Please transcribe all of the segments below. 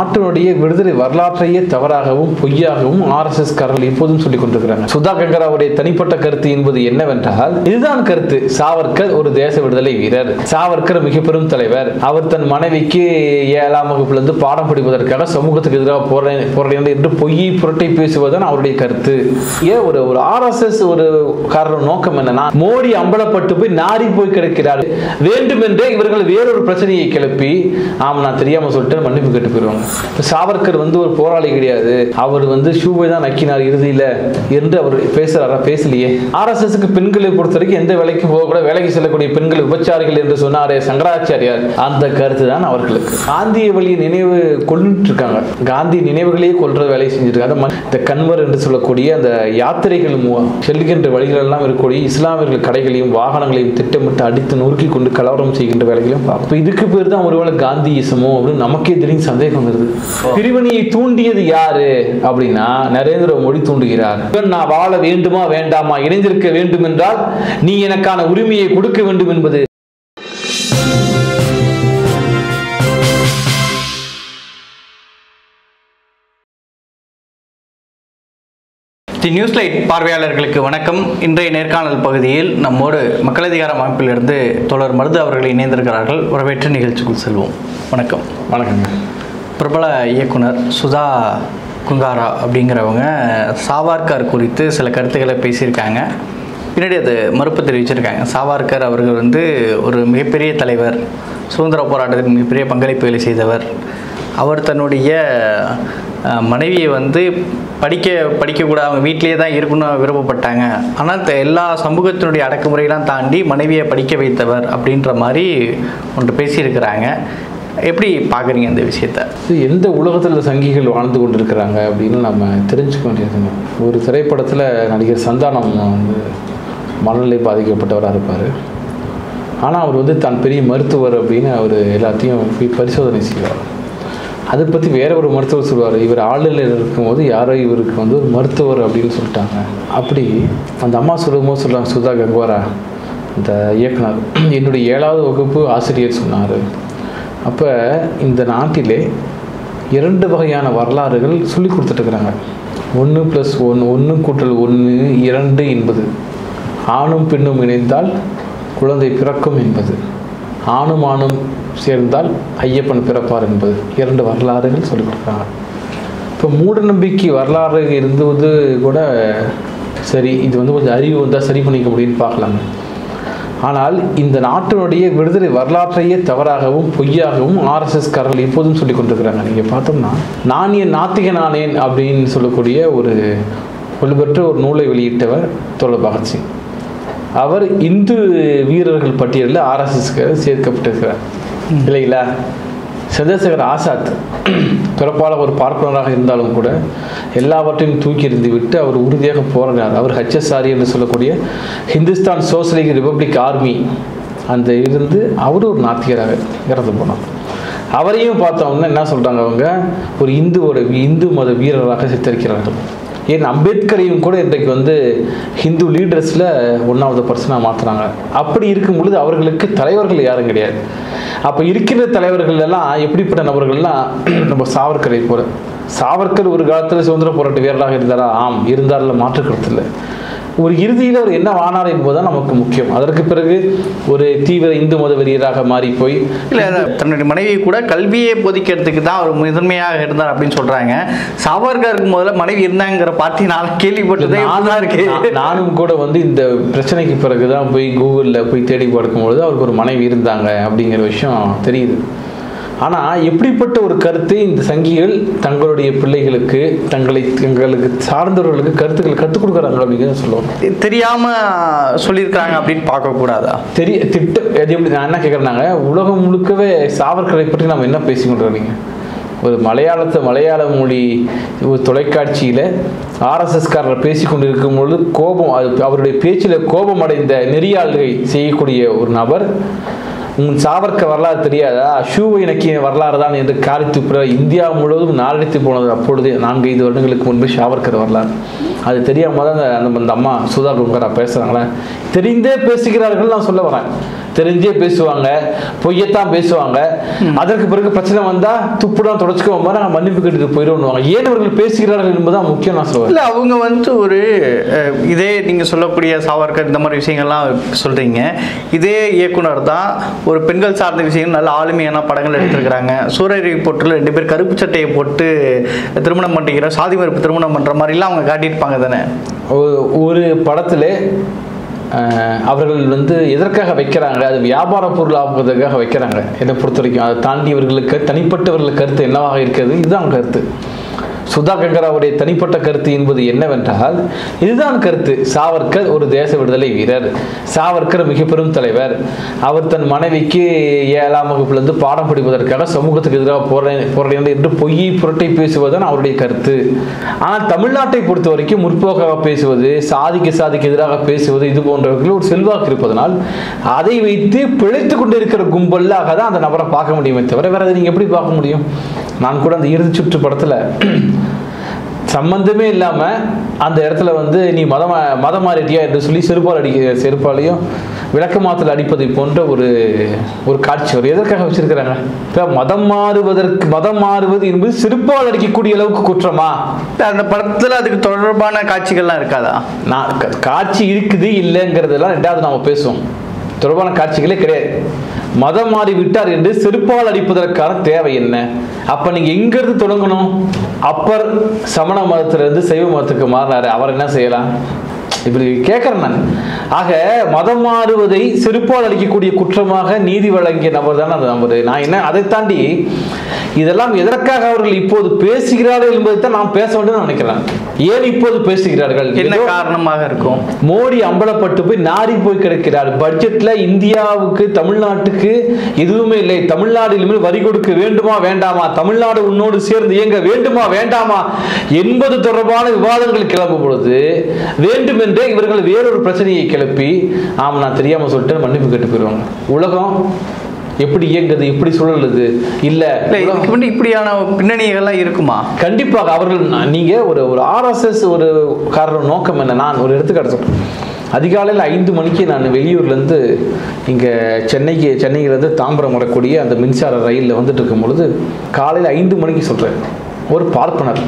நாட்டினுடைய விடுதலை வரலாற்றையே தவறாகவும் பொய்யாகவும் RSS காரர்கள் எப்போதும் சொல்லிக் கொண்டிருக்கிறாங்க. சுதா கங்கராவுடைய தனிப்பட்ட கருத்து என்பது என்னவென்றால், இதுதான் கருத்து. சாவர்கர் ஒரு தேச விடுதலை வீரர், சாவர்கர் மிக பெரும் தலைவர், அவர் தன் மனைவிக்கு 7ஆம் வகுப்பிலிருந்து பாடம் படிப்பதற்காக சமூகத்துக்கு எதிராக போராடினார் என்று பொய்யை புரட்டை பேசுவதுதான் அவருடைய கருத்து. ஒரு RSS ஒரு காரணம் நோக்கம் என்னன்னா, மோடி அம்பலப்பட்டு போய் நாரி போய் கிடக்கிறார், வேண்டுமென்றே இவர்கள் வேறொரு பிரச்சனையை கிளப்பி நான் தெரியாம சொல்லிட்டு மன்னிப்பு கேட்டு போயிருவாங்க. சாவர்கர் ஒரு போராளி கிடையாது, அவர் ஷூவை தான் நக்கினார் இறுதியில என்று அவர் பேசுறாரா? பேசலையே. RSSக்கு பெண்களை பொறுத்த வரைக்கும் எந்த வேலைக்கு போகக்கூட வேலைக்கு செல்லக்கூடிய பெண்கள் விபச்சாரிகள் என்று சொன்னாரே சங்கராச்சாரியார், அந்த கருத்து தான் அவர்களுக்கு. காந்திய வழியை நினைவு கொண்டுட்டு இருக்காங்க, காந்தி நினைவுகளையே கொல்ற வேலையை செஞ்சிருக்காங்க. இந்த கன்வர் என்று சொல்லக்கூடிய அந்த யாத்திரைகள் செல்கின்ற வழிகள் எல்லாம் இருக்கக்கூடிய இஸ்லாமியர்கள் கடைகளையும் வாகனங்களையும் திட்டமிட்டு அடித்து நொறுக்கி கொண்டு கலவரம் செய்கின்ற வேலைகளையும் பார்ப்போம். இதுக்கு பேர் தான் ஒருவேளை காந்தியிசமோ அப்படின்னு நமக்கே தெரியும் சந்தேகம். பிரிவினையை தூண்டியது யாரு அப்படின்னா நரேந்திர மோடி தூண்டுகிறார். நான் வாழ வேண்டுமா வேண்டாமா, இணைந்திருக்க வேண்டும் என்றால் நீ எனக்கான உரிமையை கொடுக்க வேண்டும் என்பது. தி நியூஸ் லைட் பார்வையாளர்களுக்கு வணக்கம். இன்றைய நேர்காணல் பகுதியில் நம்மோடு மக்கள் அதிகார அமைப்பிலிருந்து தோழர் மருது அவர்கள் இணைந்திருக்கிறார்கள். வரவேற்று நிகழ்ச்சிக்குள் செல்வோம். வணக்கம். வணக்கங்க. பிரபல இயக்குனர் சுதா குங்காரா அப்படிங்கிறவங்க சாவர்கர் குறித்து சில கருத்துக்களை பேசியிருக்காங்க. பின்னாடி அது மறுப்பு தெரிவிச்சிருக்காங்க. சாவர்கர் அவர்கள் ஒரு மிகப்பெரிய தலைவர், சுதந்திர போராட்டத்தில் மிகப்பெரிய பங்களிப்புகளை செய்தவர். அவர் தன்னுடைய மனைவியை படிக்கக்கூடாது, அவங்க வீட்டிலே தான் இருக்கணும்னு விருப்பப்பட்டாங்க. ஆனால் எல்லா சமூகத்தினுடைய அடக்குமுறையெல்லாம் தாண்டி மனைவியை படிக்க வைத்தவர் அப்படின்ற மாதிரி ஒன்று பேசியிருக்கிறாங்க. எப்படி பார்க்குறீங்க அந்த விஷயத்தை? எந்த உலகத்தில் சங்கிகள் வாழ்ந்து கொண்டிருக்கிறாங்க அப்படின்னு நம்ம தெரிஞ்சுக்க வேண்டியதுங்க. ஒரு திரைப்படத்தில் நடிகர் சந்தானம் மனநிலை பாதிக்கப்பட்டவராக இருப்பார். ஆனால் அவர் தான் பெரிய மருத்துவர் அப்படின்னு அவர் எல்லாத்தையும் போய் பரிசோதனை செய்வார். அதை பற்றி வேற ஒரு மருத்துவர் சொல்லுவார், இவர் ஆளுநர் இருக்கும்போது யாரோ இவருக்கு ஒரு மருத்துவர் அப்படின்னு சொல்லிட்டாங்க. அப்படி அந்த அம்மா சொல்லும்போது சொல்லுவாங்க, சுதா கங்குவாரா இந்த இயக்குனர் என்னுடைய 7ஆவது வகுப்பு ஆசிரியர் சொன்னார். அப்போ இந்த நாட்டிலே 2 வகையான வரலாறுகள் சொல்லி கொடுத்துட்டுருக்குறாங்க. 1+1 1+1 2 என்பது, ஆணும் பெண்ணும் இணைந்தால் குழந்தை பிறக்கும் என்பது, ஆணும் ஆணும் சேர்ந்தால் ஐயப்பன் பிறப்பார் என்பது 2 வரலாறுகள் சொல்லிக் கொடுக்குறாங்க. இப்போ மூட நம்பிக்கை வரலாறு இருந்தது கூட சரி, இது கொஞ்சம் அறிவு வந்தால் சரி பண்ணிக்க முடியும்னு பார்க்கலாங்க. ஆனால் இந்த நாட்டினுடைய விடுதலை வரலாற்றையே தவறாகவும் பொய்யாகவும் RSS காரர்கள் எப்போதும் சொல்லிக் கொண்டிருக்கிறாங்க. நீங்கள் பார்த்தோம்னா, நான் என் நாத்திகனானேன் அப்படின்னு சொல்லக்கூடிய ஒரு புகழ்பெற்ற ஒரு நூலை வெளியிட்டவர் தோழர் பகத்சிங். அவர் இந்து வீரர்கள் பட்டியலில் RSSக்கு சேர்க்கப்பட்டிருக்கிறார் இல்லைங்களா? சந்திரசேகர் ஆசாத் பிறப்பால் ஒரு பார்ப்பனராக இருந்தாலும் கூட எல்லாவற்றையும் தூக்கி எறிந்து விட்டு அவர் உறுதியாக போராடினார். அவர் HSRE என்று சொல்லக்கூடிய ஹிந்துஸ்தான் சோசியலிஸ்ட் ரிப்பப்ளிக் ஆர்மி அந்த இருந்து அவர் ஒரு நாத்திகராக இறந்து போனார். அவரையும் பார்த்தோம்னா என்ன சொல்கிறாங்க, அவங்க ஒரு இந்து மத வீரராக சித்தரிக்கிறார்கள். ஏன் அம்பேத்கரையும் கூட இன்றைக்கு ஹிந்து லீடர்ஸில் 1வது பர்சனாக மாற்றுறாங்க. அப்படி இருக்கும் பொழுது அவர்களுக்கு தலைவர்கள் யாரும் கிடையாது. அப்போ இருக்கின்ற தலைவர்கள் எல்லாம் எப்படிப்பட்ட நபர்கள்லாம் நம்ம சாவர்கரை போல. சாவர்கர் ஒரு காலத்தில் சுதந்திர போராட்ட வீரராக இருந்தாரா? ஆம், இருந்தாரில் மாற்றுக்கிறது இல்லை. ஒரு இறுதியில் அவர் என்ன ஆனார் என்பதுதான் நமக்கு முக்கியம். அதற்கு பிறகு ஒரு தீவிர இந்து மத வெறியராக மாறி போய் இல்லை, தன்னுடைய மனைவி கூட கல்வியை போதிக்கிறதுக்கு தான் அவர் முதன்மையாக இருந்தார் அப்படின்னு சொல்கிறாங்க. சாவர்கருக்கு முதல்ல மனைவி இருந்தாங்கிற பார்ட்டி நான் கேள்விப்பட்டதே இருக்கு. நானும் கூட இந்த பிரச்சனைக்கு பிறகு தான் போய் கூகுளில் போய் தேடி பார்க்கும்பொழுது அவருக்கு ஒரு மனைவி இருந்தாங்க அப்படிங்கிற விஷயம் தெரியுது. ஆனால் எப்படிப்பட்ட ஒரு கருத்தை இந்த சங்கிகள் தங்களுடைய பிள்ளைகளுக்கு தங்களுக்கு சார்ந்தவர்களுக்கு கருத்துக்கள் கற்றுக் கொடுக்குறாங்க அப்படிங்கிறத சொல்லுவாங்க. தெரியாமல் சொல்லியிருக்காங்க அப்படின்னு பார்க்கக்கூடாதா? எப்படி நான் என்ன கேட்குறேன்னாங்க, உலகம் முழுக்கவே சாவர்கரை பற்றி நம்ம என்ன பேசிக்கொண்டிருக்கீங்க? ஒரு மலையாள மொழி ஒரு தொலைக்காட்சியில் RSSகாரர் பேசி கொண்டிருக்கும் பொழுது கோபம், அவருடைய பேச்சில் கோபம் அடைந்த நெறியாள்கை செய்யக்கூடிய ஒரு நபர், சாவர்கர் வரலாறு தெரியாதா, ஷூவை இணக்கிய வரலாறு தான் என்று காரி துப்புற இந்தியா முழுவதும் நாளடித்து போனது. அப்பொழுது 4-5 வருடங்களுக்கு முன்பு சாவர்கர் வரலாறு அது தெரியாமல் தான் அந்த அம்மா சுதா குங்கரா பேசுகிறாங்களே, தெரிந்தே பேசுகிறார்கள் நான் சொல்ல வரேன். தெரிஞ்சே பேசுவாங்க, பொய்யத்தான் பேசுவாங்க. அதற்கு பிறகு பிரச்சனை வந்தா துப்புதான் தொடச்சுக்கோம் நாங்கள் மன்னிப்பு கேட்டு போயிடுவாங்க. ஏன் அவர்கள் பேசுகிறார்கள் என்பதுதான் முக்கியம் நான் சொல்லுவேன். இல்லை, அவங்க வந்து ஒரு இதே நீங்கள் சொல்லக்கூடிய சாவர்கர் இந்த மாதிரி விஷயங்கள்லாம் சொல்கிறீங்க, இதே இயக்குனர் தான் ஒரு பெண்கள் சார்ந்த விஷயங்கள் நல்ல ஆளுமையான படங்கள் எடுத்துருக்கிறாங்க. சூரிய போட்டில் 2 பேர் கருப்பு சட்டையை போட்டு திருமணம் பண்ணிக்கிற சாதி மறுப்பு திருமணம் பண்ணுற மாதிரிலாம் அவங்க காட்டியிருப்பாங்க தானே. ஒரு படத்தில் அவர்கள் வந்து எதற்காக வைக்கிறாங்க, அது வியாபார பொருள் ஆகுவதற்காக வைக்கிறாங்க என்னை பொறுத்த வரைக்கும். அதை தாண்டி இவர்களுக்கு தனிப்பட்டவர்களுக்கு கருத்து என்னவாக இருக்கிறது, இதுதான் கருத்து. சுதா கங்கராவுடைய தனிப்பட்ட கருத்து என்பது என்னவென்றால் இதுதான் கருத்து. சாவர்கர் ஒரு தேச விடுதலை வீரர், சாவர்கர் மிக பெரும் தலைவர், அவர் தன் மனைவிக்கு 7ஆம் வகுப்பிலிருந்து பாடம் படிப்பதற்காக சமூகத்துக்கு எதிராக போராடினார் என்று பொய்யை புரட்டை பேசுவதுதான் அவருடைய கருத்து. ஆனால் தமிழ்நாட்டை பொறுத்த வரைக்கும் முற்போக்காக பேசுவது, சாதிக்கு எதிராக பேசுவது, இது போன்றவர்கள் ஒரு செல்வாக்கு இருப்பதனால் அதை வைத்து பிழைத்து கொண்டு இருக்கிற கும்பலாக தான் அந்த நபரை பார்க்க முடியுமே தவிர வேற நீங்க எப்படி பார்க்க முடியும்? நான் கூட அந்த இறுதி சுற்று படத்துல சம்பந்தமே இல்லாம அந்த இடத்துல வந்து நீ மதம் மாறிட்டியா என்று சொல்லி செருப்பாலையும் விளக்கமாத்தில் அடிப்பதை போன்ற ஒரு காட்சி ஒரு எதற்காக வச்சிருக்கிறாங்க. இப்போ மதம் மாறுவது என்பது செருப்பால் அடிக்கக்கூடிய அளவுக்கு குற்றமா? அந்த படத்துல அதுக்கு தொடர்பான காட்சிகள்லாம் இருக்காதா? நான் காட்சி இருக்குது இல்லைங்கிறதெல்லாம் ரெண்டாவது நாம பேசுவோம். தொடர்பான காட்சிகளே கிடையாது. மதம் மாறி விட்டார் என்று செருப்பால் அடிப்பதற்கான தேவை என்ன? அப்ப நீங்க எங்கிருந்து தொடங்கணும்? அப்பர் சமண மதத்திலிருந்து சைவ மதத்துக்கு மாறினாரு, அவர் என்ன செய்யலாம்? இப்படி கேட்கிறேன் நான். ஆக மதம் மாறுவதை செருப்பால் அடிக்கக்கூடிய குற்றமாக நீதி வழங்கிய நபர் தான் அந்த நபர். நான் என்ன அதை தாண்டி இதெல்லாம் எதற்காக அவர்கள் இப்போது பேசுகிறார்கள் என்பதை தான் நாம் பேச வேண்டும் நினைக்கிறேன். ஏன் இப்போது பேசுகிறார்கள், என்ன காரணமாக இருக்கும்? மோடி அம்பலப்பட்டு போய் நாரி போய் கிடக்கிறார். பட்ஜெட்ல இந்தியாவுக்கு தமிழ்நாட்டுக்கு எதுவுமே இல்லை. தமிழ்நாடு இனிமேல் வரி கொடுக்க வேண்டுமா வேண்டாமா, தமிழ்நாடு உன்னோடு சேர்ந்து இயங்க வேண்டுமா வேண்டாமா என்பது தொடர்பான விவாதங்கள் கிளம்பும் பொழுது வேண்டும் என்றே இவர்கள் வேறொரு பிரச்சனையை கிளப்பி நான் தெரியாம சொல்லிட்டு மன்னிப்பு கேட்டு போயிடுவாங்க. உலகம் எப்படி இயங்குது, எப்படி சுழலுது? இல்ல இப்படியான பின்னணிகள்லாம் இருக்குமா? கண்டிப்பாக அவர்கள் நீங்க ஒரு ஆர்எஸ்எஸ் ஒரு காரணம் நோக்கம் என்ன? நான் ஒரு எடுத்துக்காட்டு சொல்றேன். அதிகாலையில் 5 மணிக்கு நான் வெளியூர்லேருந்து இங்கே சென்னையிலேருந்து தாம்பரம் வரக்கூடிய அந்த மின்சார ரயிலில் வந்துட்டு இருக்கும் பொழுது காலையில் 5 மணிக்கு சொல்கிறேன், ஒரு பார்ப்பனர்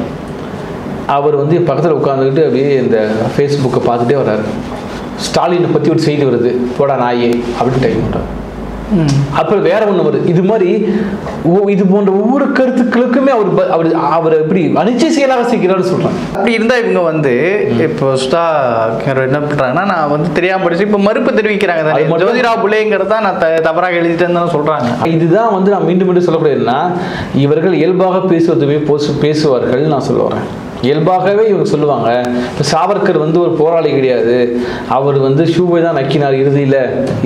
அவர் வந்து பக்கத்தில் உட்காந்துக்கிட்டு அப்படியே இந்த ஃபேஸ்புக்கை பார்த்துட்டே வர்றாரு. ஸ்டாலினை பற்றி ஒரு செய்தி வருது, போடா நாயே அப்படின்னு டைப் பண்ணுறாரு. அப்புறம் வேற ஒன்று வருது. இது மாதிரி இது போன்ற ஒவ்வொரு கருத்துக்களுக்குமே அவர் எப்படி அனிச்சை செயலாக செய்கிறான்னு சொல்றாங்க. அப்படி இருந்தா இவங்க வந்து இப்போ சுதா என்ன பண்றாங்கன்னா, நான் வந்து தெரியாம படிச்சு இப்போ மறுப்பு தெரிவிக்கிறாங்க. ஜோதிரா புலேங்கிறது தான் நான் தவறாக எழுதிட்டேன்னு சொல்றாங்க. இதுதான் வந்து நான் மீண்டும் மீண்டும் சொல்லக்கூடியதுன்னா, இவர்கள் இயல்பாக பேசுவார்கள். நான் சொல்ல வரேன், இயல்பாகவே இவங்க சொல்லுவாங்க. இப்போ சாவர்கர் வந்து ஒரு போராளி கிடையாது, அவர் வந்து ஷூவை தான் நக்கினார் இறுதியில்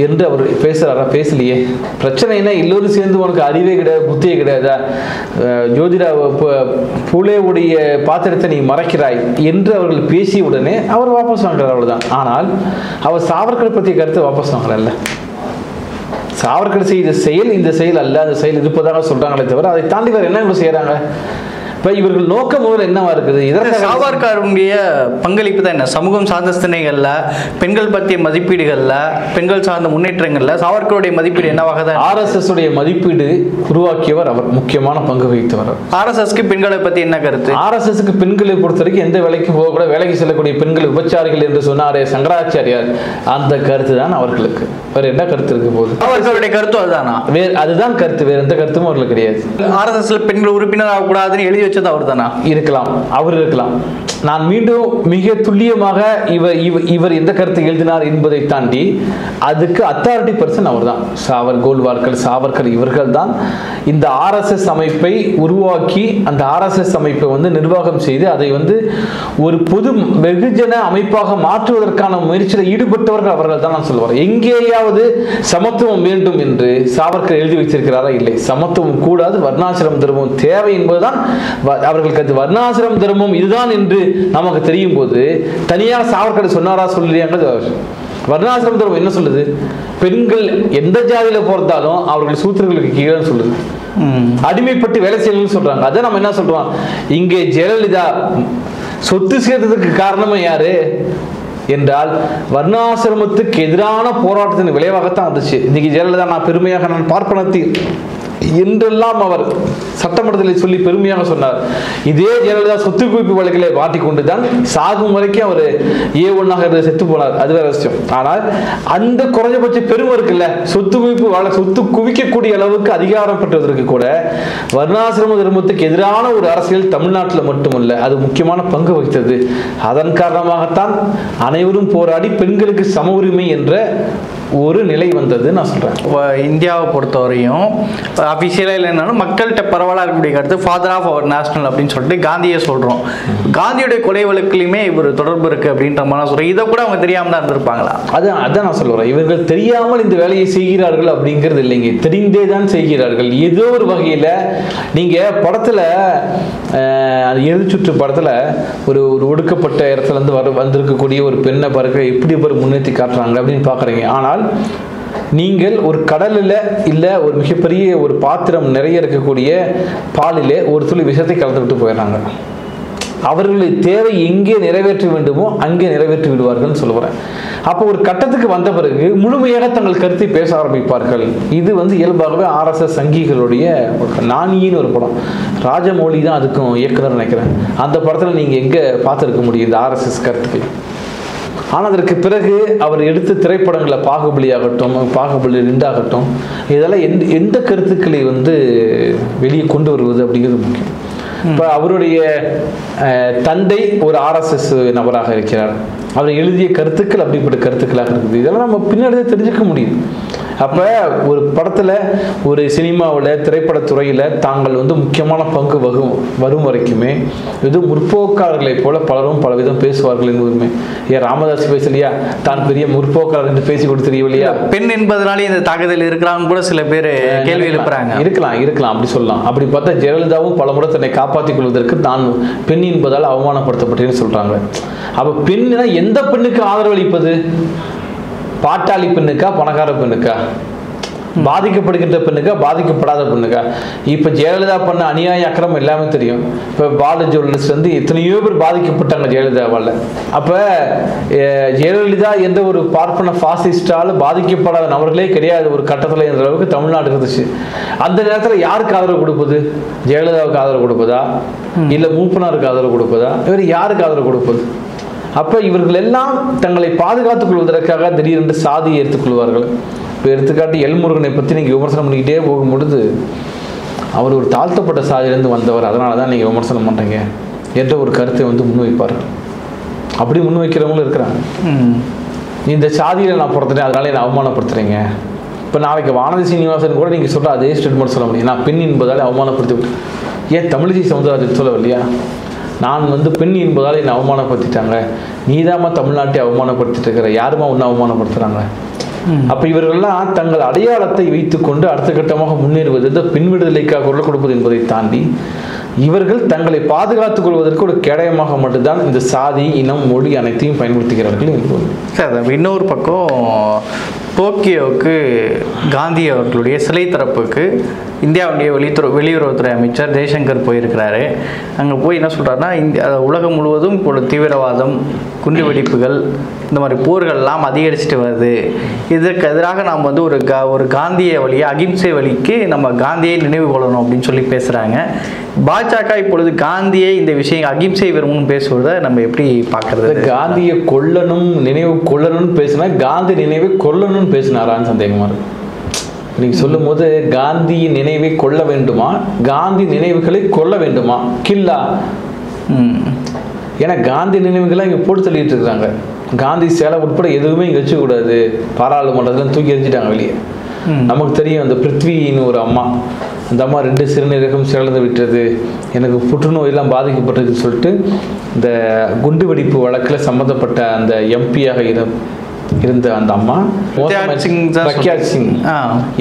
என்று அவர் பேசுகிறாரா? பேசலையே. பிரச்சனைனா எல்லோரும் சேர்ந்து உனக்கு அறிவே கிடையாது, புத்தியே கிடையாதா, ஜோதிடா பூலேவுடைய பாத்திரத்தை நீ மறைக்கிறாய் என்று அவர்கள் பேசிய உடனே அவர் வாபஸ் வாங்குறார், அவ்வளவுதான். ஆனால் அவர் சாவர்கர் பற்றிய கருத்தை வாபஸ் வாங்கல. சாவர்கர் செய்த செயல் இந்த செயல் அல்ல, அந்த செயல் இருப்பதாக சொல்றாங்களே தவிர அதை தாண்டி வேறு என்ன இவங்க செய்யறாங்க? இப்போ இவர்கள் நோக்கம் முதல்ல என்னவா இருக்குது? சாவர்கருடைய பங்களிப்பு தான் என்ன? சமூகம் சார்ந்த சிந்தனைகள்ல, பெண்கள் பற்றிய மதிப்பீடுகள்ல, பெண்கள் சார்ந்த முன்னேற்றங்கள்ல சாவர்கருடைய மதிப்பீடு என்னவாக தான்? ஆர்எஸ்எஸ் உடைய மதிப்பீடு உருவாக்கியவர் அவர், முக்கியமான பங்கு வகித்தவர். ஆர்எஸ்எஸ்க்கு பெண்களை பற்றி என்ன கருத்து? ஆர்எஸ்எஸ்க்கு பெண்களை பொறுத்த வரைக்கும் எந்த வேலைக்கு போகக்கூட, வேலைக்கு செல்லக்கூடிய பெண்கள் விபச்சாரிகள் என்று சொன்னாரே சங்கராச்சாரியார், அந்த கருத்து தான் அவர்களுக்கு. வேற என்ன கருத்து இருக்க போகுது? அவர்களுடைய கருத்து அதுதானா? அதுதான் கருத்து, வேற எந்த கருத்தும் அவர்களுக்கு கிடையாது. ஆர்எஸ்எஸ்ல பெண்கள் உறுப்பினர் ஆகக்கூடாதுன்னு எழுதி வச்சது அவர் தானா? இருக்கலாம், அவர் இருக்கலாம். நான் மீண்டும் மிக துல்லியமாக இவர் எந்த கருத்தை எழுதினார் என்பதை தாண்டி அதுக்கு அத்தாரிட்டி பர்சன் அவர் தான். சாவர்கர் இவர்கள் தான் இந்த ஆர்எஸ்எஸ் அமைப்பை உருவாக்கி அந்த ஆர்எஸ்எஸ் அமைப்பை வந்து நிர்வாகம் செய்து அதை வந்து ஒரு பொது வெகுஜன அமைப்பாக மாற்றுவதற்கான முயற்சியில் ஈடுபட்டவர்கள் அவர்கள் தான். நான் சொல்லுவார், எங்கேயாவது சமத்துவம் வேண்டும் என்று சாவர்கர் எழுதி வச்சிருக்கிறாரா? இல்லை. சமத்துவம் கூடாது, வர்ணாசிரம தர்மம் தேவை என்பதுதான் அவர்களுக்கு. அது வர்ணாசிரம தர்மம் இதுதான் என்று நமக்கு தெரியும் போது தனியாக சாவர்கர் சொன்னாரா சொல்லலையாங்க? வர்ணாசிரம தர்மம் என்ன சொல்லுது? பெண்கள் எந்த ஜாதியில பிறந்தாலும் அவர்கள் சூத்திரர்களுக்கு கீழே சொல்லுது. அடிமைப்பட்டு வேலை செய்யணும்னு சொல்றாங்க. அதை நம்ம என்ன சொல்றோம்? இங்கே ஜெயலலிதா சொத்து சேர்த்ததுக்கு காரணமே யாரு? என்றால் வர்ணாசிரமத்துக்கு எதிரான போராட்டத்தின் விளைவாகத்தான் வந்துச்சு. இன்னைக்கு ஜெயலலிதா நான் பெருமையாக நான் பார்ப்பனத்தில் என்றெல்லாம் அவர் சட்டமன்றத்தில் சொல்லி பெருமையாக சொன்னார். இதே ஜெயலலிதா சொத்து குவிப்பு வழக்கிலே மாட்டிக்கொண்டு தான் சாகும் வரைக்கும் அவர் A1 செத்து போனார். அது வேற விஷயம். ஆனால் அந்த குறைஞ்சபட்ச பெருமை இருக்குல்ல, சொத்து குவிப்பு சொத்து குவிக்கக்கூடிய அளவுக்கு அதிகாரம் பெற்றதற்கு கூட வர்ணாசிரம தர்மத்துக்கு எதிரான ஒரு அரசியல் தமிழ்நாட்டில் மட்டுமல்ல, அது முக்கியமான பங்கு வகித்தது. அதன் காரணமாகத்தான் அனைவரும் போராடி பெண்களுக்கு சம உரிமை என்ற ஒரு நிலை வந்தது நான் சொல்றேன். இந்தியாவை பொறுத்தவரையும் அஃபிஷியலாக இல்லைனாலும் மக்கள்கிட்ட பரவலாக இருக்கக்கூடிய கருத்து ஃபாதர் ஆஃப் அவர் நேஷனல் அப்படின்னு சொல்லிட்டு காந்தியை சொல்கிறோம். காந்தியுடைய கொலை வழக்குலையுமே இவர் தொடர்பு இருக்குது அப்படின்ற மாதிரி சொல்கிறேன். இதை கூட அவங்க தெரியாமல் தான் இருந்திருப்பாங்களா? அதான் நான் சொல்லுறேன். இவர்கள் தெரியாமல் இந்த வேலையை செய்கிறார்கள் அப்படிங்கிறது இல்லைங்க, தெரிந்தே தான் செய்கிறார்கள். ஏதோ ஒரு வகையில் நீங்கள் படத்தில் எழுச்சுற்று படத்தில் ஒரு ஒடுக்கப்பட்ட இடத்துலேருந்து வந்திருக்கக்கூடிய ஒரு பெண்ணை பாருங்க எப்படி முன்னேற்றி காட்டுறாங்க அப்படின்னு பார்க்குறீங்க. ஆனால் நீங்கள் ஒரு கடலில் இல்லை ஒரு மிகப்பெரிய ஒரு பாத்திரம் நிறைய இருக்கக்கூடிய பாலிலே ஒரு துளி விஷத்தை கலந்து விட்டு போயிடுறாங்க. அவர்களுடைய தேவை எங்கே நிறைவேற்ற வேண்டுமோ அங்கே நிறைவேற்றி விடுவார்கள் சொல்லுறேன். அப்போ ஒரு கட்டத்துக்கு வந்த பிறகு முழுமையாக தங்கள் கருத்தை பேச ஆரம்பிப்பார்கள். இது இயல்பாகவே RSS சங்கிகளுடைய நானின்னு ஒரு படம், ராஜமௌழி தான் அதுக்கும் இயக்குனர் நினைக்கிறேன். அந்த படத்தில் நீங்கள் எங்கே பார்த்துருக்க முடியும் இந்த RSS கருத்துக்கள்? ஆனால் அதற்கு பிறகு அவர் எடுத்த திரைப்படங்களை பாகுபலி ஆகட்டும், பாகுபலி 2 ஆகட்டும், இதெல்லாம் எந்த கருத்துக்களை வெளியே கொண்டு வருவது அப்படிங்கிறது முக்கியம். இப்போ அவருடைய தந்தை ஒரு RSS நபராக இருக்கிறார். அவர் எழுதிய கருத்துக்கள் அப்படிப்பட்ட கருத்துக்களாக இருக்குது. இதெல்லாம் நம்ம பின்னாடி தெரிஞ்சுக்க முடியும். அப்போ ஒரு படத்தில் ஒரு சினிமாவில் திரைப்படத்துறையில் தாங்கள் முக்கியமான பங்கு வரும் வரைக்குமே இது முற்போக்காளர்களைப் போல பலரும் பலவிதம் பேசுவார்கள் என்பதுமே. ஏன் ராமதாஸ் பேசலையா தான் பெரிய முற்போக்காளர் என்று பேசி கொடுத்துருவில்லையா? பெண் என்பதனாலே இந்த தாக்குதல் இருக்கிறாங்க கூட சில பேர் கேள்வி எழுப்புறாங்க. இருக்கலாம் அப்படி சொல்லலாம். அப்படி பார்த்தா ஜெயலலிதாவும் பல முறை தன்னை காப்பாற்றிக் கொள்வதற்கு தான் பெண் என்பதால் அவமானப்படுத்தப்பட்டேன்னு சொல்றாங்க. அப்ப பெண்ணுனா எந்த பெண்ணுக்கு ஆதரவு அளிப்பது? பாட்டாளி பெண்ணுக்கா, பணக்கார பெண்ணுக்கா, பாதிக்கப்படுகின்ற பெண்ணுக்கா, பாதிக்கப்படாத பெண்ணுக்கா? இப்ப ஜெயலலிதா பண்ண அநியாய அக்கிரமம் எல்லாமே தெரியும். இப்ப பால ஜுவல்லர்ஸ் எத்தனையோ பேர் பாதிக்கப்பட்டாங்க ஜெயலலிதாவால். அப்ப ஜெயலலிதா என்ற ஒரு பார்ப்பன பாசிஸ்டால் பாதிக்கப்படாத நபர்களே கிடையாது ஒரு கட்டத்தில் என்ற அளவுக்கு தமிழ்நாடு இருந்துச்சு. அந்த நேரத்தில் யாருக்கு ஆதரவு கொடுப்பது? ஜெயலலிதாவுக்கு ஆதரவு கொடுப்பதா, இல்ல மூப்பனாருக்கு ஆதரவு கொடுப்பதா, இவர் யாருக்கு ஆதரவு கொடுப்பது? அப்ப இவர்கள் எல்லாம் தங்களை பாதுகாத்துக் கொள்வதற்காக திடீரென்று சாதியை எடுத்துக்கொள்வார்கள். இப்போ எடுத்துக்காட்டு எல்முருகனை பற்றி நீங்கள் விமர்சனம் பண்ணிக்கிட்டே போகும்பொழுது அவர் ஒரு தாழ்த்தப்பட்ட சாதியிலேருந்து வந்தவர், அதனால தான் நீங்கள் விமர்சனம் பண்ணுறீங்க என்ற ஒரு கருத்தை முன்வைப்பார்கள். அப்படி முன்வைக்கிறவங்களும் இருக்கிறாங்க. இந்த சாதியில் நான் பிறந்துட்டேன் அதனால என்னை அவமானப்படுத்துறீங்க. இப்போ நாளைக்கு வானதி சீனிவாசன் கூட நீங்கள் சொல்கிற அதே ஸ்டேட்மெண்ட் சொல்ல முடியும், நான் பெண் என்பதாலே அவமானப்படுத்தி விட்டு. ஏன் தமிழிசை சவுந்தரராஜன் சொல்லவில்லையா? நான் பெண் என்பதால் என்னை அவமானப்படுத்திட்டாங்க, நீதாம்மா தமிழ்நாட்டை அவமானப்படுத்திட்டு இருக்கிற, யாருமா ஒன்று அவமானப்படுத்துகிறாங்க? அப்போ இவர்கள்லாம் தங்கள் அடையாளத்தை வைத்துக்கொண்டு அடுத்த கட்டமாக முன்னேறுவது பெண் விடுதலைக்காக குரல் கொடுப்பது என்பதை தாண்டி இவர்கள் தங்களை பாதுகாத்துக் கொள்வதற்கு ஒரு கேடயமாக மட்டும்தான் இந்த சாதி, இனம், மொழி அனைத்தையும் பயன்படுத்துகிறார்கள் என்பது. சார், இன்னொரு பக்கம் டோக்கியோவுக்கு காந்தி அவர்களுடைய சிலை திறப்புக்கு இந்தியாவுடைய வெளியுறவுத்துறை அமைச்சர் ஜெய்சங்கர் போயிருக்கிறாரு. அங்கே போய் என்ன சொல்கிறாருன்னா, உலகம் முழுவதும் இப்போ தீவிரவாதம், குண்டு வெடிப்புகள், இந்த மாதிரி போர்கள்லாம் அதிகரிச்சுட்டு வருது. இதற்கு எதிராக நாம் ஒரு காந்திய வழியை, அகிம்சை வழிக்கு நம்ம காந்தியை நினைவு கொள்ளணும் அப்படின்னு சொல்லி பேசுகிறாங்க. பாஜக இப்பொழுது காந்தியை இந்த விஷயம் அகிம்சை விரும்பும் பேசுவதை நம்ம எப்படி பார்க்கறது? காந்தியை கொல்லணும், நினைவு கொள்ளணும்னு பேசினா காந்தி நினைவை கொல்லணும்னு பேசினாரான்னு சந்தேகமா இருக்கு. நீங்க சொல்லும் போது காந்தியின் நினைவை கொள்ள வேண்டுமா, காந்தி நினைவுகளை கொல்ல வேண்டுமா? கில்லா. ஏன்னா காந்தி நினைவுகளை இங்கே போட்டு தள்ளிட்டு இருக்கிறாங்க. காந்தி சேலை உட்பட எதுவுமே இங்கே வச்சுக்கூடாது, பாராளுமன்றத்தில் தூக்கி எரிஞ்சிட்டாங்க வெளியே. நமக்கு தெரியும் அந்த பிருத்வின்னு ஒரு அம்மா, அந்த அம்மா 2 சிறுநீரகம் சிறந்து விட்டது, எனக்கு புற்றுநோயெல்லாம் பாதிக்கப்பட்டதுன்னு சொல்லிட்டு இந்த குண்டு வெடிப்பு வழக்கில் சம்மந்தப்பட்ட அந்த எம்பியாக இருந்த அந்த அம்மா பிரக்யாத் சிங்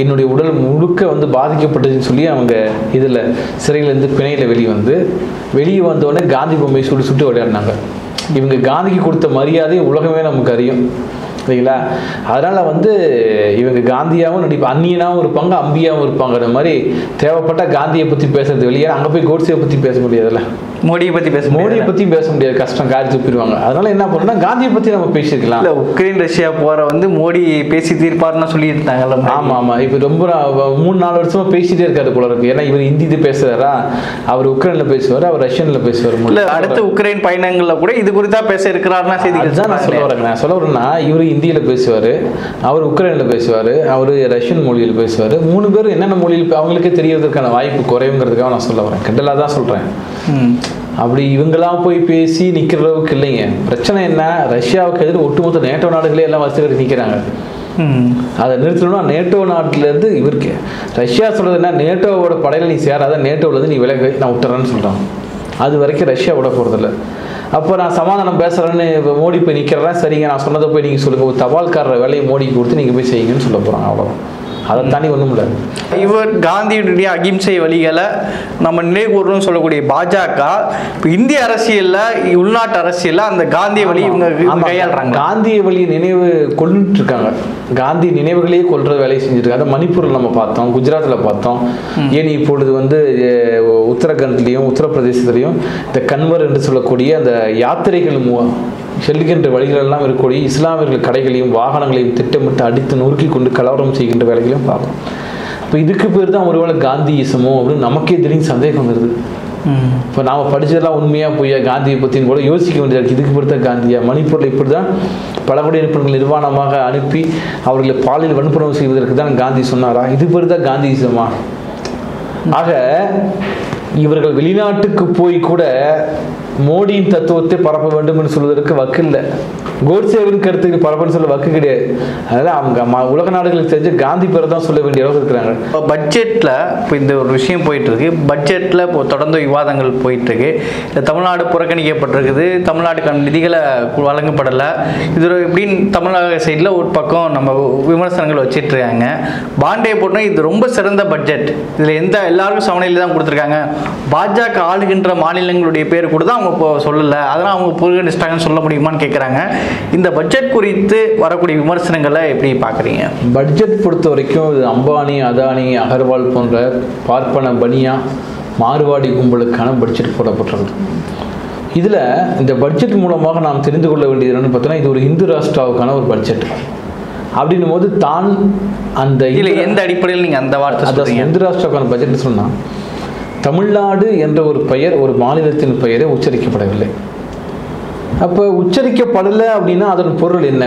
என்னுடைய உடல் முழுக்க பாதிக்கப்பட்டதுன்னு சொல்லி அவங்க இதில் சிறையிலேருந்து பிணையில் வெளியே வந்தோடனே காந்தி பொம்மையை சுட்டு விளையாடினாங்க. இவங்க காந்திக்கு கொடுத்த மரியாதை உலகமே நமக்கு அறியும். சரிங்களா? அதனால் வந்து இவங்க காந்தியாகவும் நடிப்பாங்க, அந்நியனாகவும் இருப்பாங்க, அம்பியாகவும் இருப்பாங்கிற மாதிரி. தேவைப்பட்ட காந்தியை பற்றி பேசுறது வெளியே, அங்கே போய் கோட்ஸையை பற்றி பேச முடியாதுல்ல, மோடியை பற்றி பேச முடியாது, கஷ்டம், காரி துப்பிடுவாங்க. அதனால என்ன பண்ணணும்னா காந்தியை பற்றி நம்ம பேசிக்கலாம். இல்லை, உக்ரைன் ரஷ்யா போகிற வந்து மோடி பேசி தீர்ப்பாருன்னு சொல்லிட்டு இருந்தாங்கல்ல. ஆமாம் ஆமாம், இப்போ ரொம்ப 3-4 வருஷமாக பேசிகிட்டே இருக்காரு போல இருக்கு. ஏன்னா இவர் ஹிந்தி பேசுகிறாரா, அவர் உக்ரைனில் பேசுவார், அவர் ரஷ்யனில் பேசுவார். இல்லை, அடுத்த உக்ரைன் பயணங்களில் கூட இது குறித்தா பேச இருக்கிறாருன்னா செய்திகள் தான் நான் சொல்ல வரேங்க. நான் சொல்ல வரேன்னா இவர் ஹிந்தியில் பேசுவார், அவர் உக்ரைனில் பேசுவார், அவர் ரஷ்யன் மொழியில் பேசுவார். 3 பேரும் என்னென்ன மொழியில் அவங்களுக்கே தெரியறதுக்கான வாய்ப்பு குறைவுங்கிறதுக்காக நான் சொல்ல வரேன், கிண்டலாக தான் சொல்கிறேன். அப்படி இவங்கெல்லாம் போய் பேசி நிற்கிற அளவுக்கு இல்லைங்க. பிரச்சனை என்ன, ரஷ்யாவுக்கு எதிராக ஒட்டுமொத்த நேட்டோ நாடுகளே எல்லாம் வரிசையில் நிற்கிறாங்க. அதை நிறுத்தணும்னா நேட்டோ நாட்டிலேருந்து இவருக்கு ரஷ்யா சொல்கிறது என்ன, நேட்டோவோட படையில் நீ சேராத, நேட்டோவிலேருந்து நீ விலகு, நான் விட்டுறேன்னு சொல்கிறான். அது வரைக்கும் ரஷ்யா விட போகிறதில்ல. அப்போ நான் சமாதானம் பேசுகிறேன்னு மோடி போய் நிற்கிறேன், சரிங்க நான் சொன்னதை போய் நீங்கள் சொல்லுங்கள், ஒரு தபால்காரர் வேலையை மோடிக்கு கொடுத்து நீங்கள் போய் செய்யுங்கன்னு சொல்ல போகிறாங்க. அவ்வளோதான், அதை தாண்டி ஒன்றும் இல்லை. இவர் காந்தியுடைய அகிம்சை வழிகளை நம்ம நினைவுகூர்னு சொல்லக்கூடிய பாஜக இப்போ இந்திய அரசியலில், உள்நாட்டு அரசியலில் அந்த காந்திய வழி இவங்க கையாளுறாங்க. காந்திய வழியை நினைவு கொண்டுட்டு இருக்காங்க, காந்தி நினைவுகளையே கொள்ற வேலையை செஞ்சுருக்காங்க. மணிப்பூரில் நம்ம பார்த்தோம், குஜராத்தில் பார்த்தோம், ஏன் இப்பொழுது வந்து உத்தரகண்ட்லேயும் உத்தரப்பிரதேசத்துலேயும் இந்த கன்வர் என்று சொல்லக்கூடிய அந்த யாத்திரைகள் செல்கின்ற வழிகளெல்லாம் இருக்கக்கூடிய இஸ்லாமியர்கள் கடைகளையும் வாகனங்களையும் திட்டமிட்டு அடித்து நொறுக்கி கொண்டு கலவரம் செய்கின்ற வேலைகளையும் பார்க்கணும். இப்போ இதுக்கு பேர் தான் ஒருவேளை காந்தியிசமோ அப்படின்னு நமக்கே திடீர்னு சந்தேகம் வருது. இப்போ நாம் படித்ததெல்லாம் உண்மையாக போய் காந்தியை பற்றின்னு கூட யோசிக்க வேண்டியது. இதுக்கு பேர் தான் காந்தியா? மணிப்பூரில் இப்படி தான் பழங்குடியின பெண்கள் நிர்வாணமாக அனுப்பி அவர்களை பாலியல் வன்புணர்வு செய்வதற்கு தான் காந்தி சொன்னாரா? இது பேர் தான் காந்தியிசமா? ஆக இவர்கள் வெளிநாட்டுக்கு போய் கூட மோடியின் தத்துவத்தை பரப்ப வேண்டும் என்று சொல்வதற்கு வக்கு இல்லை, கோட்சேவின் கருத்துக்கு பரப்புன்னு சொல்ல வக்கு கிடையாது. அதனால் அவங்க உலக நாடுகளுக்கு தெரிஞ்சு காந்தி பேரை தான் சொல்ல வேண்டிய அளவுக்கு இருக்கிறாங்க. இப்போ பட்ஜெட்டில் இப்போ இந்த ஒரு விஷயம் போயிட்டுருக்கு, பட்ஜெட்டில் இப்போ தொடர்ந்து விவாதங்கள் போயிட்டுருக்கு. இந்த தமிழ்நாடு புறக்கணிக்கப்பட்டிருக்குது, தமிழ்நாட்டுக்கான நிதிகளை வழங்கப்படலை, இது இப்படின்னு தமிழக சைடில் ஒரு பக்கம் நம்ம விமர்சனங்கள் வச்சிட்ருக்காங்க. பாண்டே போட்டோம், இது ரொம்ப சிறந்த பட்ஜெட், இதில் எல்லாருக்கும் சமநிலையில் தான் கொடுத்துருக்காங்க, பாஜக ஆளுகின்ற மாநிலங்களுடைய பேர் கூட தான் அவங்க இப்போ சொல்லலை, அதெல்லாம் அவங்க புறக்கணிச்சிட்டாங்கன்னு சொல்ல முடியுமான்னு கேட்குறாங்க. இந்த பட்ஜெட் குறித்து வரக்கூடிய விமர்சனங்களை எப்படி பார்க்குறீங்க? பட்ஜெட் பொறுத்த வரைக்கும் இது அம்பானி, அதானி, அகர்வால் போன்ற பார்ப்பன பனியா மார்வாடி கும்பலுக்கான பட்ஜெட் போடப்பட்டிருக்கு. இதில் இந்த பட்ஜெட் மூலமாக நாம் தெரிந்து கொள்ள வேண்டியது என்னென்னு பார்த்தோன்னா, இது ஒரு இந்து ராஷ்டிராவுக்கான ஒரு பட்ஜெட் அப்படின்னும் போது தான் அந்த இதில் எந்த அடிப்படையில் நீங்கள் அந்த வார்த்தை சொல்றீங்க? இந்து ராஷ்டிராவுக்கான பட்ஜெட் சொன்னால் தமிழ்நாடு என்ற ஒரு பெயர், ஒரு மாநிலத்தின் பெயரே உச்சரிக்கப்படவில்லை. அப்போ உச்சரிக்கப்படலை அப்படின்னா அதன் பொருள் என்ன?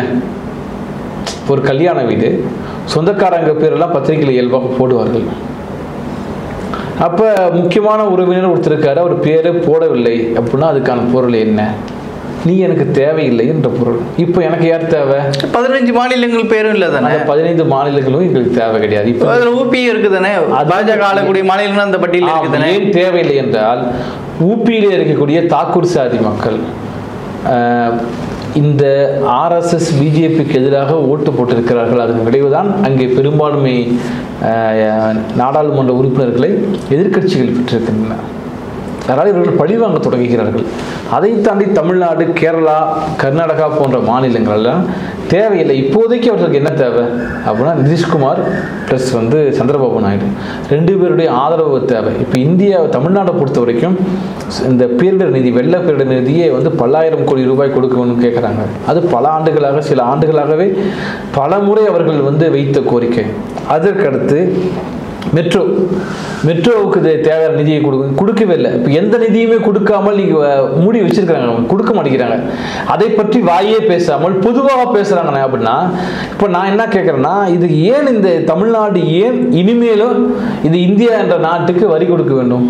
ஒரு கல்யாண வீடு, சொந்தக்காரங்க பேரெல்லாம் பத்திரிகையில் இயல்பாக போடுவார்கள். அப்போ முக்கியமான உறவினர் ஒருத்தருக்காரு, அவர் பேரை போடவில்லை அப்படின்னா அதுக்கான பொருள் என்ன? நீ எனக்கு தேவையில்லை என்ற பொருள். இப்போ எனக்கு யார் தேவை? 15 மாநிலங்கள் பேரும் இல்லை தானே? 15 மாநிலங்களும் எங்களுக்கு தேவை கிடையாது. இப்போ அதில் ஊபி இருக்குதானே, பாஜக ஆளக்கூடிய மாநிலங்கள் அந்த பட்டியலில் இருக்குதானே? ஏன் தேவையில்லை என்றால் ஊபியிலே இருக்கக்கூடிய தாக்கூர் சாதி மக்கள் இந்த RSS பிஜேபிக்கு எதிராக ஓட்டு போட்டிருக்கிறார்கள். அதன் விளைவுதான் அங்கே பெரும்பான்மை நாடாளுமன்ற உறுப்பினர்களை எதிர்க்கட்சிகள் பெற்றிருக்கின்றன. அதனால் இவர்கள் பழிவாங்க தொடங்குகிறார்கள். அதை தாண்டி தமிழ்நாடு, கேரளா, கர்நாடகா போன்ற மாநிலங்கள்லாம் தேவையில்லை. இப்போதைக்கு அவர்களுக்கு என்ன தேவை அப்படின்னா நிதிஷ்குமார் ப்ளஸ் சந்திரபாபு நாயுடு 2 பேருடைய ஆதரவு தேவை. இப்போ தமிழ்நாட்டை பொறுத்த வரைக்கும் இந்த பேரிடர் நிதி, வெள்ள பேரிடர் நிதியை பல்லாயிரம் கோடி ரூபாய் கொடுக்கணும்னு கேட்குறாங்க. அது பல ஆண்டுகளாக, சில ஆண்டுகளாகவே பல முறை அவர்கள் வைத்த கோரிக்கை. அதற்கடுத்து மெட்ரோவுக்கு தேவையான நிதியை கொடுக்கவே இல்லை. இப்போ எந்த நிதியுமே கொடுக்காமல் நீங்கள் மூடி வச்சிருக்கிறாங்க, கொடுக்க மாட்டேங்கிறாங்க. அதை பற்றி வாயே பேசாமல் பொதுவாக பேசுகிறாங்கண்ணே அப்படின்னா, இப்போ நான் என்ன கேட்குறேன்னா, இது ஏன் இந்த தமிழ்நாடு ஏன் இனிமேலும் இது இந்தியா என்ற நாட்டுக்கு வரி கொடுக்க வேண்டும்?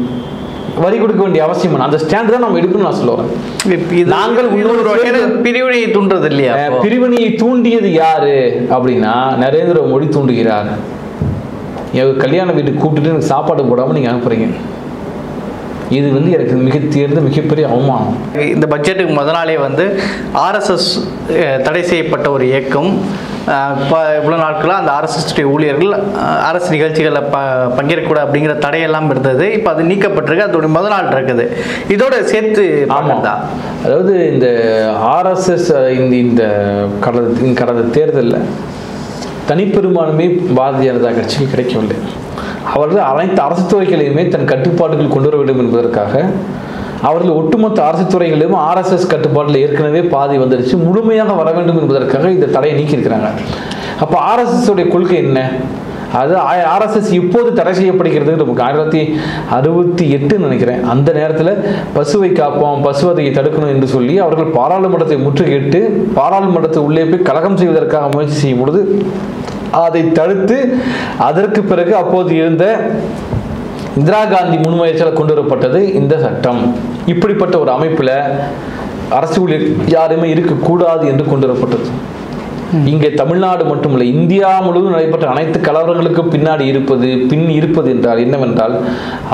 வரி கொடுக்க வேண்டிய அவசியம் அந்த ஸ்டாண்ட் தான் நம்ம எடுக்கணும் நான் சொல்லுவேன். நாங்கள் பிரிவினையை தூண்டுறது இல்லையா? பிரிவினையை தூண்டியது யாரு அப்படின்னா நரேந்திர மோடி தூண்டுகிறார். கல்யாண வீட்டுக்கு கூப்பிட்டுட்டு எனக்கு சாப்பாடு போடாமல் நீங்கள் அனுப்புகிறீங்க. இது எனக்கு மிகப்பெரிய அவமானம். இந்த பட்ஜெட்டுக்கு முதல் நாளே RSS தடை செய்யப்பட்ட ஒரு இயக்கம் இப்போ இவ்வளோ நாட்களாக அந்த ஆர்எஸ்எஸ் ஊழியர்கள் அரசு நிகழ்ச்சிகளில் பங்கேற்கக்கூடாது அப்படிங்கிற தடையெல்லாம் இருந்தது. இப்போ அது நீக்கப்பட்டிருக்கு. அதோடைய முதல் நாள் இருக்குது. இதோட சேர்த்து ஆமாம், அதாவது இந்த ஆர்எஸ்எஸ் இந்த கடந்த தேர்தலில் தனிப்பெரும்பான்மை பாரதிய ஜனதா கட்சிக்கு கிடைக்கவில்லை. அவர்கள் அனைத்து அரசு துறைகளையுமே தன் கட்டுப்பாட்டுகள் கொண்டு வர வேண்டும் என்பதற்காக அவர்கள் ஒட்டுமொத்த அரசு துறைகளிலும் ஆர்எஸ்எஸ் கட்டுப்பாட்டில் ஏற்கனவே பாதி வந்துடுச்சு, முழுமையாக வர வேண்டும் என்பதற்காக இந்த தடையை நீக்கியிருக்கிறாங்க. அப்போ ஆர்எஸ்எஸ் உடைய கொள்கை என்ன? அது ஆர்எஸ்எஸ் இப்போது தடை செய்யப்படுகிறது. நமக்கு 1968 நினைக்கிறேன், அந்த நேரத்தில் பசுவை காப்போம், பசுவதையை தடுக்கணும் என்று சொல்லி அவர்கள் பாராளுமன்றத்தை முற்றுகையிட்டு பாராளுமன்றத்தை உள்ளே போய் கலகம் செய்வதற்காக முயற்சி செய்யும் பொழுது அதை தடுத்து அதற்கு பிறகு அப்போது இருந்த இந்திரா காந்தி முன்முயற்சியால் கொண்டு வரப்பட்டது இந்த சட்டம். இப்படிப்பட்ட ஒரு அமைப்பில் அரசு ஊழியர் யாருமே இருக்கக்கூடாது என்று கொண்டு வரப்பட்டது. இங்கே தமிழ்நாடு மட்டுமல்ல, இந்தியா முழுவதும் நடைபெற்ற அனைத்து கலவரங்களுக்கும் பின்னாடி இருப்பது என்றால் என்னவென்றால்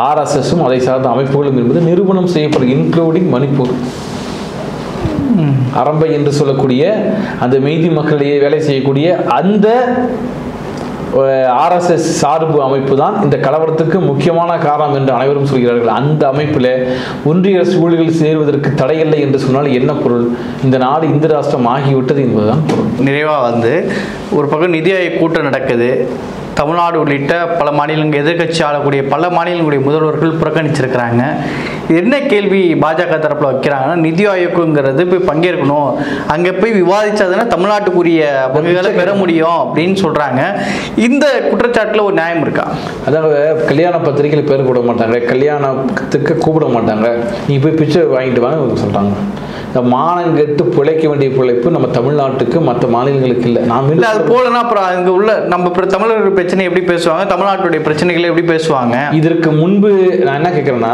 ஆர்எஸ்எஸும் அதை சார்ந்த அமைப்புகளும் என்பது நிரூபணம் செய்யப்படும். இன்க்ளூடிங் மணிப்பூர் அரம்பை என்று சொல்லக்கூடிய அந்த மெய்தி மக்களிடையே வேலை செய்யக்கூடிய அந்த ஆர்எஸ்எஸ் சார்பு அமைப்பு தான் இந்த கலவரத்துக்கு முக்கியமான காரணம் என்று அனைவரும் சொல்கிறார்கள். அந்த அமைப்பில் ஒன்றிய அரசு ஊழியர்கள் சேருவதற்கு தடையில்லை என்று சொன்னால் என்ன பொருள்? இந்த நாடு இந்து ராஷ்டிரம் ஆகிவிட்டது என்பதுதான் பொருள். நிறைவாக ஒரு பக்கம் நிதி ஆயோக் கூட்டம் நடக்குது. தமிழ்நாடு உள்ளிட்ட பல மாநிலங்கள் எதிர்கட்சி ஆளக்கூடிய பல மாநிலங்களுடைய முதல்வர்கள் புறக்கணிச்சிருக்கிறாங்க. என்ன கேள்வி பாஜக தரப்பில் வைக்கிறாங்கன்னா, நிதி ஆயோக்குங்கிறது போய் பங்கேற்கணும், அங்கே போய் விவாதிச்சாதுன்னா தமிழ்நாட்டுக்குரிய பங்குகளை பெற முடியும் அப்படின்னு சொல்கிறாங்க. இந்த குற்றச்சாட்டில் ஒரு நியாயம் இருக்கா? அதாவது கல்யாண பத்திரிகையில் பேர் கூட மாட்டாங்க, கல்யாணத்துக்கு கூப்பிட மாட்டாங்க, நீ போய் பிச்சை வாங்கிட்டு வாங்க சொல்கிறாங்க. இந்த மானங்கெட்டு பிழைக்க வேண்டிய பிழைப்பு நம்ம தமிழ்நாட்டுக்கு மற்ற மாநிலங்களுக்கு இல்லை. நாம் இல்லை அது போலன்னா அப்புறம் அங்கே உள்ள நம்ம தமிழர்கள் பிரச்சனை எப்படி பேசுவாங்க, தமிழ்நாட்டுடைய பிரச்சனைகளை எப்படி பேசுவாங்க? இதற்கு முன்பு நான் என்ன கேட்குறேன்னா,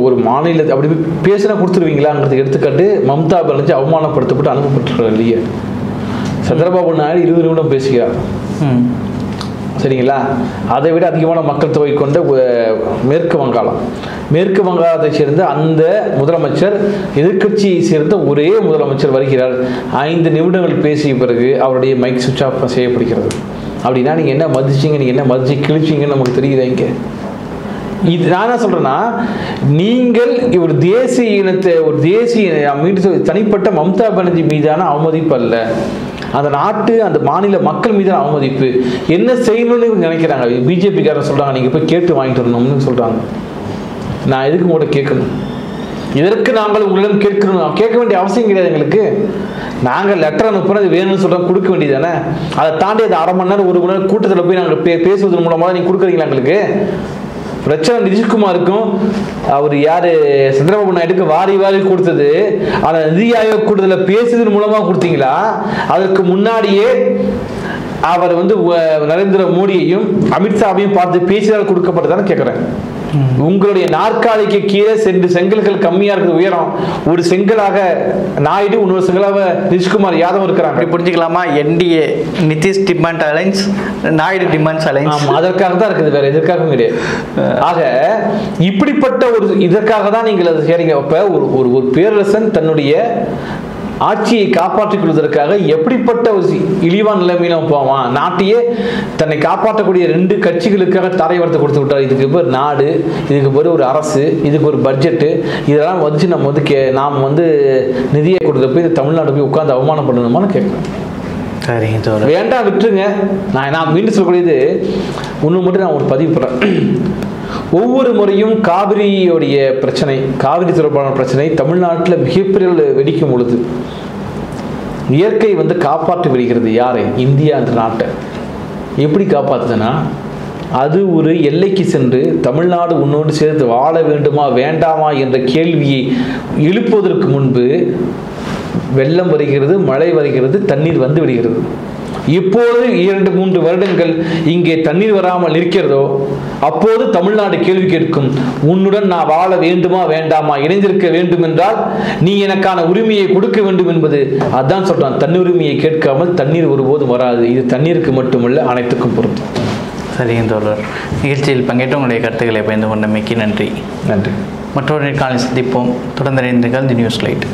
ஒரு மாநிலத்தை அப்படி பேசினா கொடுத்துருவீங்களாங்கிறது எடுத்துக்காட்டு மம்தா பானர்ஜி அவமானப்படுத்தப்பட்டு அனுப்பப்பட்டிருக்காரு இல்லையே. சந்திரபாபு நாயுடு 20 நிமிடம் பேசுகிறார், சரிங்களா? அதை விட அதிகமான மக்கள் தொகை கொண்ட மேற்கு வங்காளத்தை சேர்ந்த அந்த முதலமைச்சர், எதிர்கட்சியை சேர்ந்த ஒரே முதலமைச்சர் வருகிறார். 5 நிமிடங்கள் பேசிய பிறகு அவருடைய மைக் சுவிட்ச் ஆஃப் செய்யப்படுகிறது. அப்படின்னா நீங்கள் என்ன மதிச்சிங்க, நீங்கள் என்ன மதிச்சு கிழிச்சிங்கன்னு நமக்கு தெரியுதா? இங்கே இது நான் என்ன சொல்றேன்னா, நீங்கள் ஒரு தேசிய இனத்தை மீண்டும் தனிப்பட்ட மம்தா பானர்ஜி மீதான அவமதிப்பு அல்ல, அந்த நாட்டு அந்த மாநில மக்கள் மீதான அவமதிப்பு. என்ன செய்யணும்னு நினைக்கிறாங்க பிஜேபிக்காரன் சொல்றாங்க, நீங்க போய் கேட்டு வாங்கிட்டு வரணும்னு சொல்றாங்க. நான் எதுக்கு கூட கேட்கணும்? இதற்கு நாங்கள் உங்களிடம் கேட்கணும், கேட்க வேண்டிய அவசியம் கிடையாது எங்களுக்கு. நாங்கள் லெட்டர் அனுப்புறது வேணும்னு சொல்றோம், கொடுக்க வேண்டியது தானே. அதை தாண்டி அது 1/2 மணி நேரம் 1 மணி நேரம் கூட்டத்தில் போய் நாங்கள் பேசுவதன் மூலமாக நீங்க கொடுக்குறீங்களா? எங்களுக்கு பிரச்சனை நிதிஷ்குமாருக்கும் அவர் யாரு சந்திரபாபு நாயுடுக்கு வாரி கொடுத்தது, ஆனா நிதி ஆயோக் கூட்டத்தில் பேசுவதன் மூலமா கொடுத்தீங்களா? அதற்கு முன்னாடியே அவர் நரேந்திர மோடியையும் அமித்ஷாவையும் பார்த்து பேசினால் கொடுக்கப்பட்டதான்னு கேட்கிறேன். உங்களுடைய நாற்காலிக்கு கீழே 2 செங்கல்கள் கம்மியா இருக்குது உயரம். ஒரு செங்கலாக நாயுடு, இன்னொரு செங்கலாக நிதிஷ்குமார் யாதவ் இருக்கிறாங்க. இப்படி புரிஞ்சுக்கலாமா? NDA Nitish demand alliance, Naidu demands alliance. அதற்காக தான் இருக்குது, வேற எதற்காகவும் கிடையாது. ஆக இப்படிப்பட்ட இதற்காக தான் நீங்கள் அது செய்றீங்க. அப்ப ஒரு பேரரசன் தன்னுடைய ஆட்சியை காப்பாற்றிக் கொள்வதற்காக எப்படிப்பட்ட ஒரு இழிவான நிலைமையில போவான்? நாட்டையே தன்னை காப்பாற்றக்கூடிய 2 கட்சிகளுக்காக தாரை வார்த்தை கொடுத்து விட்டார். இதுக்கு பேர் நாடு, இதுக்கு பேர் ஒரு அரசு, இதுக்கு ஒரு பட்ஜெட்டு, இதெல்லாம் வச்சு நம்ம நாம் நிதியை கொடுத்த போய் தமிழ்நாடு போய் உட்கார்ந்து அவமானம் பண்ணணுமான்னு கேட்குறேன். சரிங்க, வேண்டாம் விட்டுருங்க. நான் மீண்டும் சொல்லக்கூடியது ஒன்று மட்டும் நான் ஒரு பதிவு பண்ணுறேன். ஒவ்வொரு முறையும் காவிரியோடைய பிரச்சனை, காவிரி தொடர்பான பிரச்சனை தமிழ்நாட்டில் மிகப்பெரிய வெடிக்கும் பொழுது இயற்கை காப்பாற்றி வருகிறது. யாரை? இந்தியா என்ற நாட்டை. எப்படி காப்பாற்றுதுன்னா, அது ஒரு எல்லைக்கு சென்று தமிழ்நாடு உன்னோடு சேர்த்து வாழ வேண்டுமா வேண்டாமா என்ற கேள்வியை எழுப்புவதற்கு முன்பு வெள்ளம் வருகிறது, மழை வருகிறது, தண்ணீர் வந்து விடுகிறது. இப்போது 2-3 வருடங்கள் இங்கே தண்ணீர் வராமல் இருக்கிறதோ அப்போது தமிழ்நாடு கேள்வி கேட்கும், உன்னுடன் நான் வாழ வேண்டுமா வேண்டாமா, இணைந்திருக்க வேண்டும் என்றால் நீ எனக்கான உரிமையை கொடுக்க வேண்டும் என்பது. அதான் சொல்றான், தண்ணீர் உரிமையை கேட்காமல் தண்ணீர் ஒருபோதும் வராது. இது தண்ணீருக்கு மட்டுமல்ல, அனைத்துக்கும் பொருந்தும். சரிங்க தோழர், நிகழ்ச்சியில் பங்கேற்று உங்களுடைய கருத்துக்களை பயந்து கொண்டமைக்கு நன்றி. நன்றி. மற்றொரு நேர்காணலில் சந்திப்போம். தொடர்ந்து இணைந்திருங்கள் தி நியூஸ் லைட்.